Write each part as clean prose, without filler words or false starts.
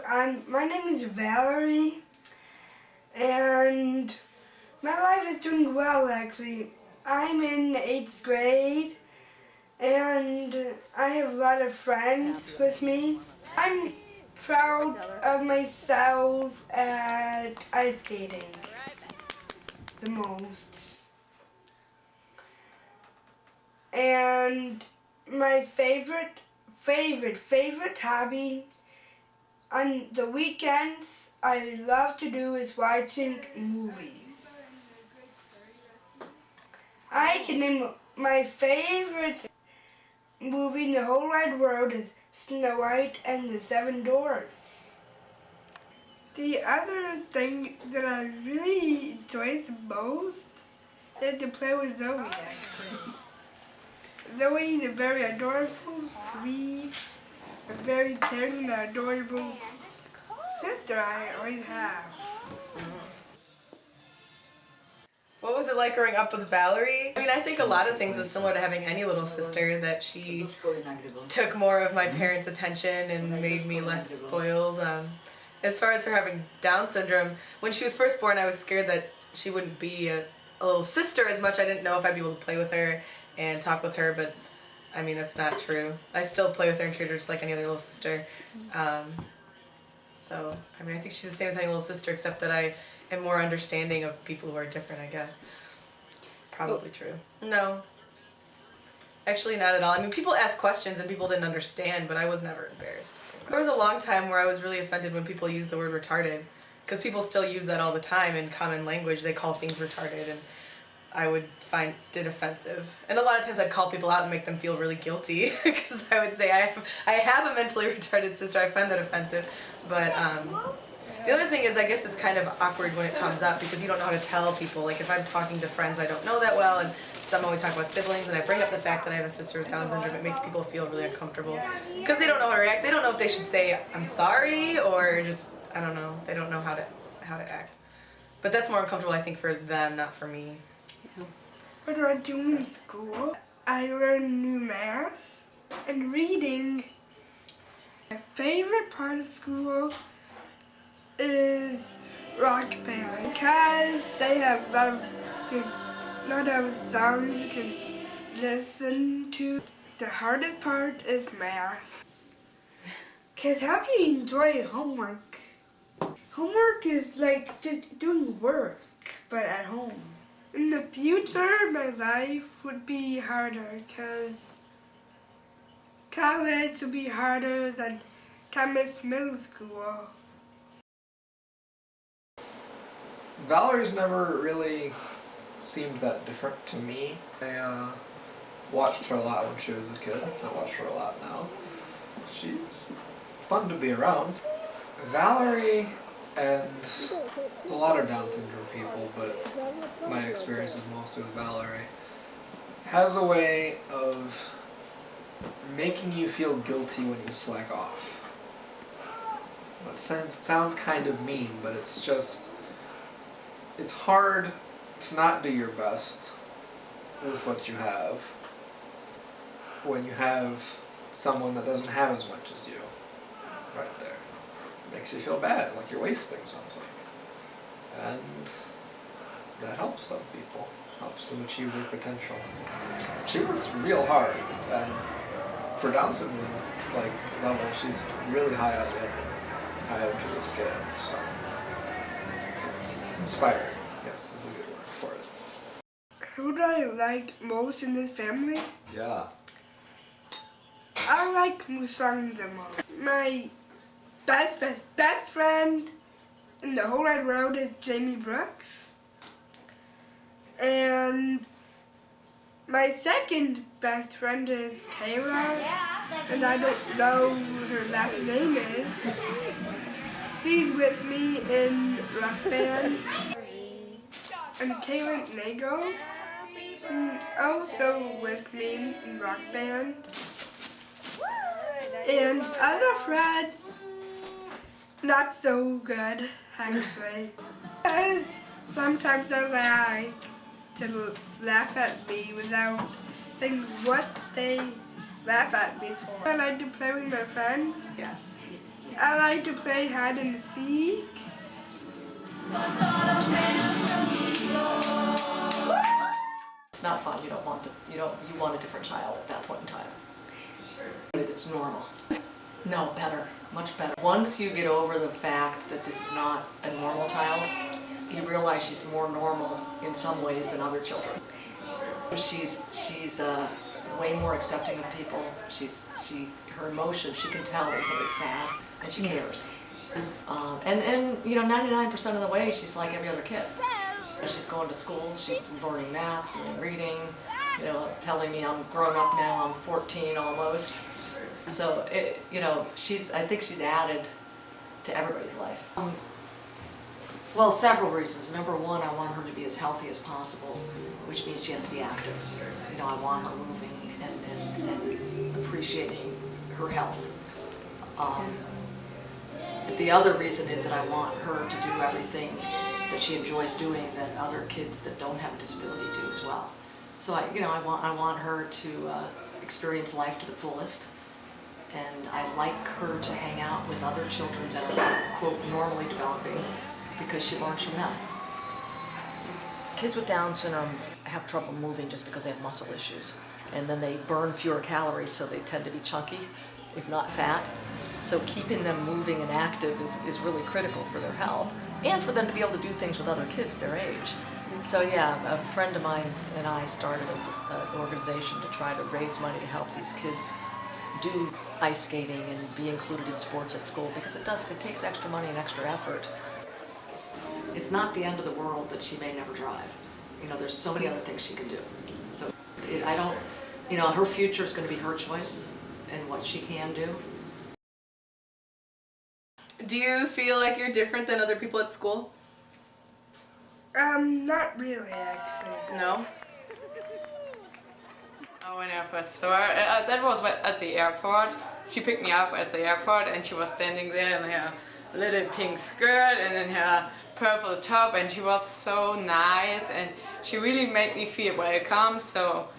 My name is Valerie, and my life is doing well actually. I'm in 8th grade, and I have a lot of friends with me. I'm proud of myself at ice skating the most. And my favorite hobby on the weekends I love to do is watching movies. I can name my favorite movie in the whole wide world is Snow White and the Seven Dwarfs. The other thing that I really enjoy the most is to play with Zoe, actually. Zoe is a very adorable, sweet, a very caring and adorable sister I always have. What was it like growing up with Valerie? I mean, I think a lot of things is similar to having any little sister, that she took more of my parents' attention and made me less spoiled. As far as her having Down syndrome, when she was first born, I was scared that she wouldn't be a little sister as much. I didn't know if I'd be able to play with her and talk with her, but I mean, that's not true. I still play with her and treat her just like any other little sister. So, I mean, I think she's the same as any little sister, except that I am more understanding of people who are different, I guess. Probably true. No. Actually, not at all. I mean, people ask questions and people didn't understand, but I was never embarrassed. There was a long time where I was really offended when people used the word retarded, because people still use that all the time in common language. They call things retarded, and I would find it offensive. And a lot of times I'd call people out and make them feel really guilty, because I would say I have a mentally retarded sister. I find that offensive. But the other thing is, I guess it's kind of awkward when it comes up, because you don't know how to tell people. Like, if I'm talking to friends I don't know that well, and someone we talk about siblings, and I bring up the fact that I have a sister with Down syndrome, it makes people feel really uncomfortable, because they don't know how to react. They don't know if they should say I'm sorry or just, I don't know. They don't know how to act. But that's more uncomfortable, I think, for them, not for me. What do I do in school? I learn new math and reading. My favorite part of school is rock band, because they have a lot of songs you can listen to. The hardest part is math, because how can you enjoy homework? Homework is like just doing work, but at home. In the future, my life would be harder, because college would be harder than Thomas Middle School. Valerie's never really seemed that different to me. I watched her a lot when she was a kid. I watch her a lot now. She's fun to be around. Valerie and a lot of Down syndrome people, but my experience is mostly with Valerie, has a way of making you feel guilty when you slack off. That sounds kind of mean, but it's just, it's hard to not do your best with what you have when you have someone that doesn't have as much as you right there. It makes you feel bad, like you're wasting something. And that helps some people, helps them achieve their potential. She works real hard, and for Down syndrome level, she's really high up to the scale, so it's inspiring. Yes, is a good word for it. Who do I like most in this family? Yeah. I like Musang the most. My best friend in the whole wide world is Jamie Brooks. And my second best friend is Kayla, and I don't know what her last name is. She's with me in rock band. And Kaylin Nago, she's also with me in rock band. And other friends, not so good, actually. Because sometimes they like to laugh at me without saying what they laugh at me for. I like to play with my friends. Yeah. I like to play hide and seek. It's not fun. You don't want you want a different child at that point in time. It's normal. No, better, much better. Once you get over the fact that this is not a normal child, you realize she's more normal in some ways than other children. She's way more accepting of people. Her emotions, she can tell when somebody's sad, and she cares. And 99% of the way, she's like every other kid. She's going to school, she's learning math, doing reading, telling me I'm grown up now, I'm 14 almost. So, I think she's added to everybody's life. Well, several reasons. Number one, I want her to be as healthy as possible, which means she has to be active. I want her moving and appreciating her health. The other reason is that I want her to do everything that she enjoys doing that other kids that don't have a disability do as well. So I want her to experience life to the fullest, and I like her to hang out with other children that are, quote, normally developing, because she learns from them. Kids with Down syndrome have trouble moving just because they have muscle issues, and then they burn fewer calories, so they tend to be chunky, if not fat. So keeping them moving and active is really critical for their health, and for them to be able to do things with other kids their age. So yeah, a friend of mine and I started an organization to try to raise money to help these kids do ice skating and be included in sports at school, because it takes extra money and extra effort. It's not the end of the world that she may never drive. There's so many other things she can do. So her future is going to be her choice and what she can do. Do you feel like you're different than other people at school? Not really, actually. No? When I first saw her, that was at the airport. She picked me up at the airport and she was standing there in her little pink skirt and in her purple top, and she was so nice and she really made me feel welcome. So,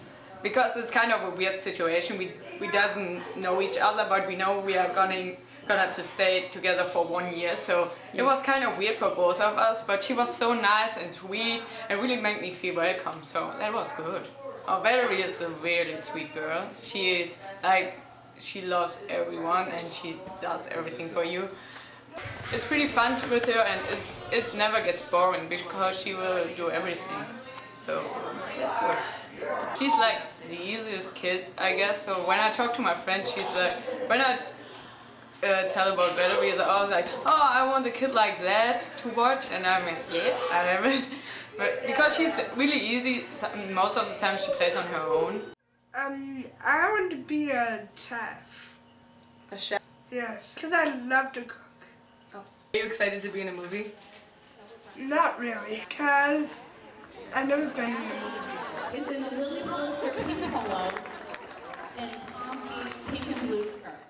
because it's kind of a weird situation, we doesn't know each other, but we know we are gonna to stay together for 1 year, so it was kind of weird for both of us, but she was so nice and sweet and really made me feel welcome, so that was good. Valerie is a really sweet girl. She is she loves everyone and she does everything for you. It's pretty fun with her, and it never gets boring because she will do everything, so that's good. She's like the easiest kid, I guess, so when I talk to my friends, she's like, when I tell about Valerie, I was like, oh, I want a kid like that to watch, and I'm like, yeah, I have it. But because she's really easy, most of the time she plays on her own. I want to be a chef. A chef? Yes, because I love to cook. Oh. Are you excited to be in a movie? Not really, because I've never been in a movie before. Is in a Lily Pulitzer pink polo and a Palm Beach pink and blue skirt.